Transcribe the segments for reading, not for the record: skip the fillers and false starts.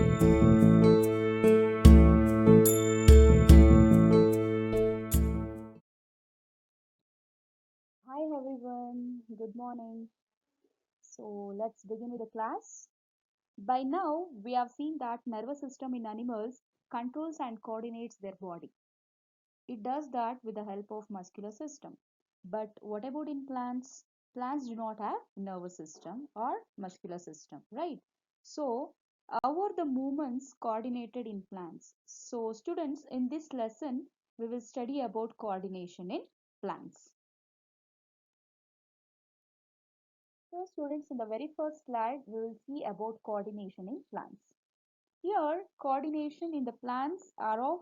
Hi everyone, good morning. So let's begin with the class. By now, we have seen that nervous system in animals controls and coordinates their body. It does that with the help of muscular system. But what about in plants? Plants do not have nervous system or muscular system, right? So, how are the movements coordinated in plants? So, students, in this lesson, we will study about coordination in plants. So students, in the very first slide, we will see about coordination in plants. Here, coordination in the plants are of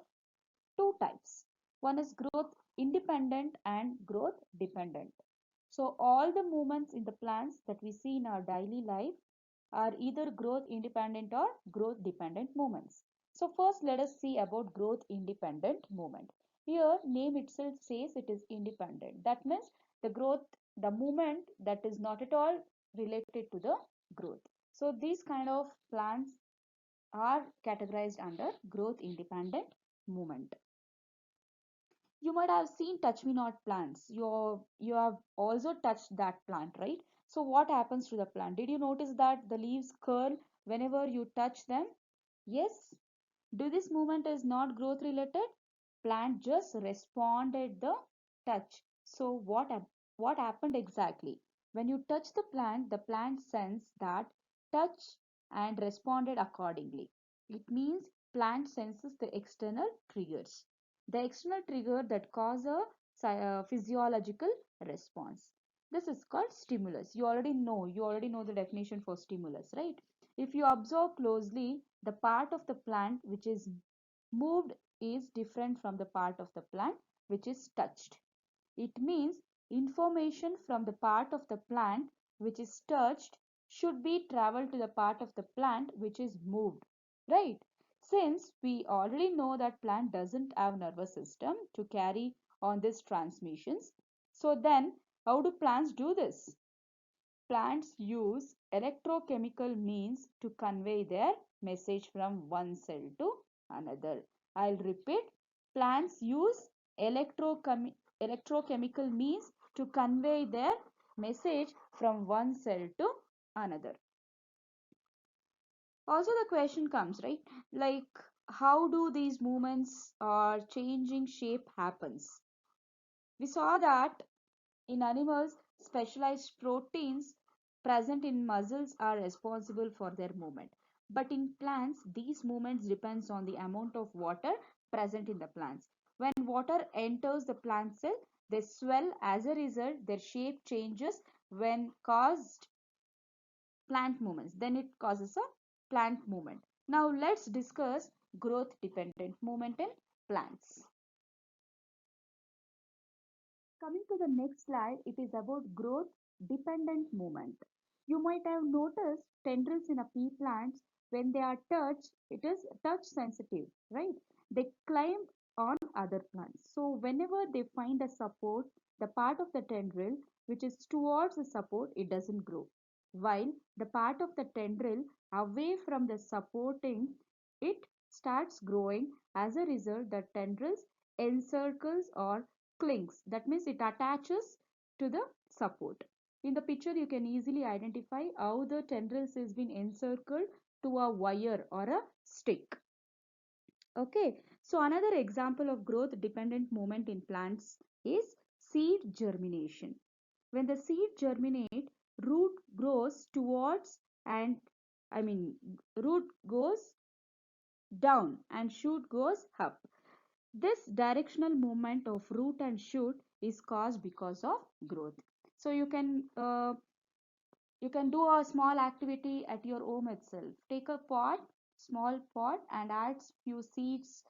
two types. One is growth independent and growth dependent. So all the movements in the plants that we see in our daily life are either growth independent or growth dependent movements. So first let us see about growth independent movement. Here name itself says it is independent. That means the movement that is not at all related to the growth. So these kind of plants are categorized under growth independent movement. You might have seen touch me not plants. You have also touched that plant, right? So what happens to the plant? Did you notice that the leaves curl whenever you touch them? Yes. Do this movement is not growth related? Plant just responded the touch. So what happened exactly? When you touch the plant sensed that touch and responded accordingly. It means plant senses the external triggers. The external trigger that cause a physiological response. This is called stimulus. You already know the definition for stimulus, right? If you observe closely, the part of the plant which is moved is different from the part of the plant which is touched. It means information from the part of the plant which is touched should be traveled to the part of the plant which is moved, right? Since we already know that plant doesn't have nervous system to carry on these transmissions, so then how do plants do this? Plants use electrochemical means to convey their message from one cell to another. I'll repeat. Plants use electrochemical means to convey their message from one cell to another. Also the question comes, right? Like how do these movements or changing shape happens? We saw that in animals, specialized proteins present in muscles are responsible for their movement. But in plants, these movements depends on the amount of water present in the plants. When water enters the plant cell, they swell. As a result, their shape changes when caused plant movements. Then it causes a plant movement. Now let's discuss growth dependent movement in plants. Coming to the next slide, it is about growth dependent movement. You might have noticed tendrils in a pea plants when they are touched, it is touch sensitive, right? They climb on other plants. So whenever they find a support, the part of the tendril which is towards the support, it doesn't grow. While the part of the tendril away from the supporting, it starts growing. As a result, the tendrils encircles or clings. That means it attaches to the support. In the picture, you can easily identify how the tendrils has been encircled to a wire or a stick. Okay, so another example of growth dependent movement in plants is seed germination. When the seed germinate, root grows towards and I mean root goes down and shoot goes up. This directional movement of root and shoot is caused because of growth. So you can do a small activity at your home itself. Take a pot, small pot, and add few seeds.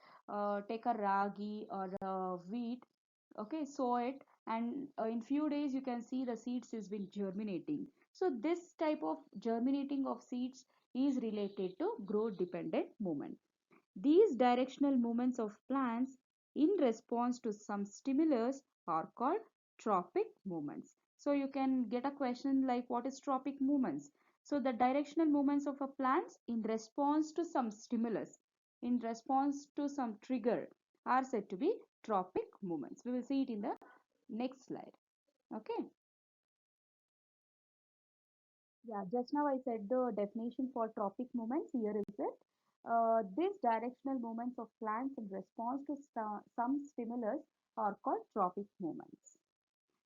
Take a ragi or a wheat. Okay, sow it, and in few days you can see the seeds has been germinating. So this type of germinating of seeds is related to growth dependent movement. These directional movements of plants in response to some stimulus are called tropic movements. So you can get a question like what is tropic movements? So the directional movements of a plants in response to some stimulus, in response to some trigger, are said to be tropic movements. We will see it in the next slide. Okay. Yeah, just now I said the definition for tropic movements. Here is it. These directional movements of plants in response to some stimulus are called tropic movements.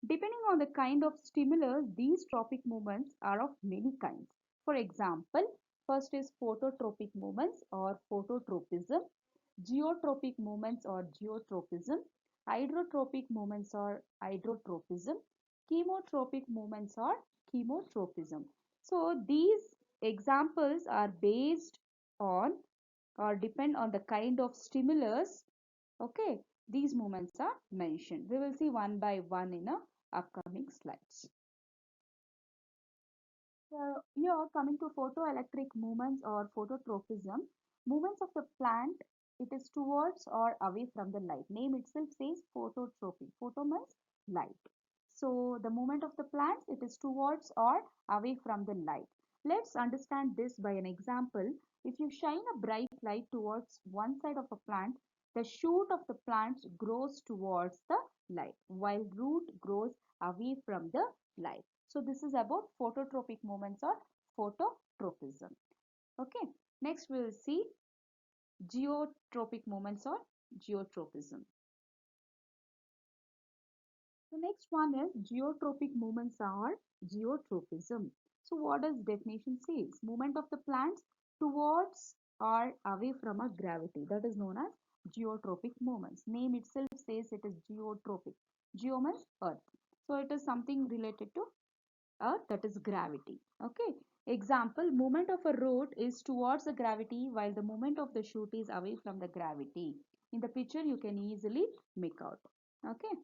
Depending on the kind of stimulus, these tropic movements are of many kinds. For example, first is phototropic movements or phototropism, geotropic movements or geotropism, hydrotropic movements or hydrotropism, chemotropic movements or chemotropism. So these examples are based on or depend on the kind of stimulus. Okay, these movements are mentioned. We will see one by one in our upcoming slides. So here coming to photoelectric movements or phototropism, movements of the plant, it is towards or away from the light. Name itself says phototropic. Photo means light. So the movement of the plants, it is towards or away from the light. Let's understand this by an example. If you shine a bright light towards one side of a plant, the shoot of the plant grows towards the light, while root grows away from the light. So this is about phototropic movements or phototropism. Okay. Next we will see geotropic movements or geotropism. The next one is geotropic movements or geotropism. So what does definition says? Movement of the plants towards or away from a gravity. That is known as geotropic movements. Name itself says it is geotropic. Geo means earth. So it is something related to earth, that is gravity. Okay. Example, movement of a root is towards the gravity while the movement of the shoot is away from the gravity. In the picture you can easily make out. Okay.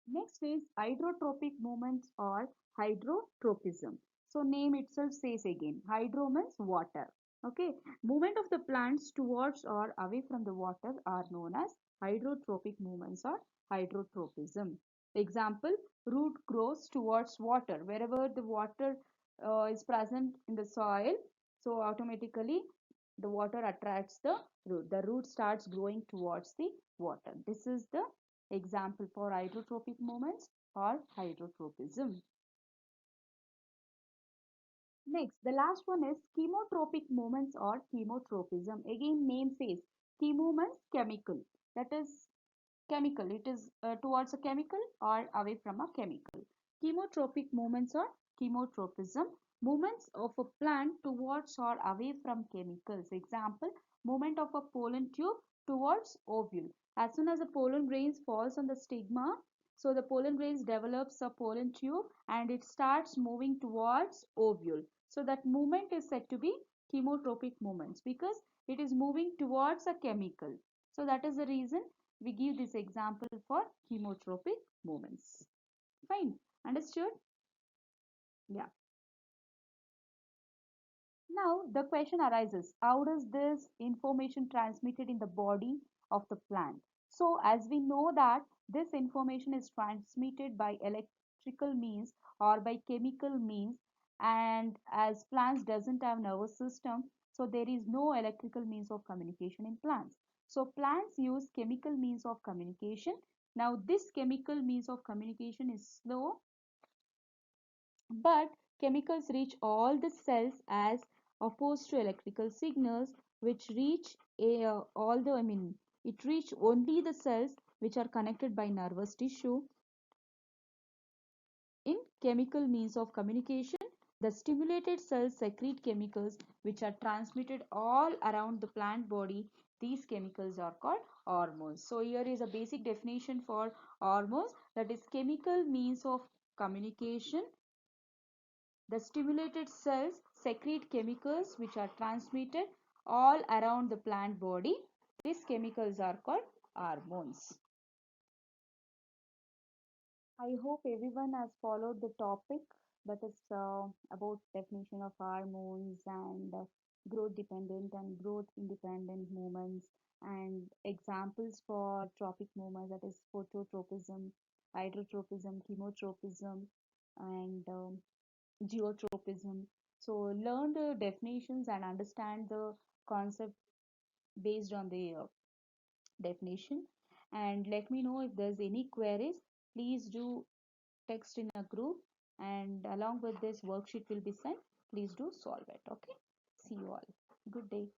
Next is hydrotropic movements or hydrotropism. So name itself says again, hydro means water. Okay, movement of the plants towards or away from the water are known as hydrotropic movements or hydrotropism. Example, root grows towards water. Wherever the water is present in the soil, so automatically the water attracts the root. The root starts growing towards the water. This is the example for hydrotropic movements or hydrotropism. Next, the last one is chemotropic movements or chemotropism. Again, name says chemo means chemical. That is chemical. It is towards a chemical or away from a chemical. Chemotropic movements or chemotropism. Movements of a plant towards or away from chemicals. Example, movement of a pollen tube towards ovule. As soon as the pollen grains falls on the stigma, so the pollen grains develops a pollen tube and it starts moving towards ovule. So that movement is said to be chemotropic movements because it is moving towards a chemical. So that is the reason we give this example for chemotropic movements. Fine. Understood? Yeah. Now the question arises, how does this information transmitted in the body of the plant? So as we know that this information is transmitted by electrical means or by chemical means, and as plants doesn't have nervous system, so there is no electrical means of communication in plants. So plants use chemical means of communication. Now this chemical means of communication is slow, but chemicals reach all the cells as opposed to electrical signals which reach all the, it reach only the cells which are connected by nervous tissue. In chemical means of communication, the stimulated cells secrete chemicals which are transmitted all around the plant body. These chemicals are called hormones. So here is a basic definition for hormones, that is chemical means of communication. The stimulated cells secrete chemicals which are transmitted all around the plant body. These chemicals are called hormones. I hope everyone has followed the topic, that is about definition of hormones and growth dependent and growth independent movements and examples for tropic movements, that is phototropism, hydrotropism, chemotropism, and geotropism. So learn the definitions and understand the concept based on the definition. And let me know if there's any queries. Please do text in a group, and along with this worksheet will be sent. Please do solve it. Okay. See you all. Good day.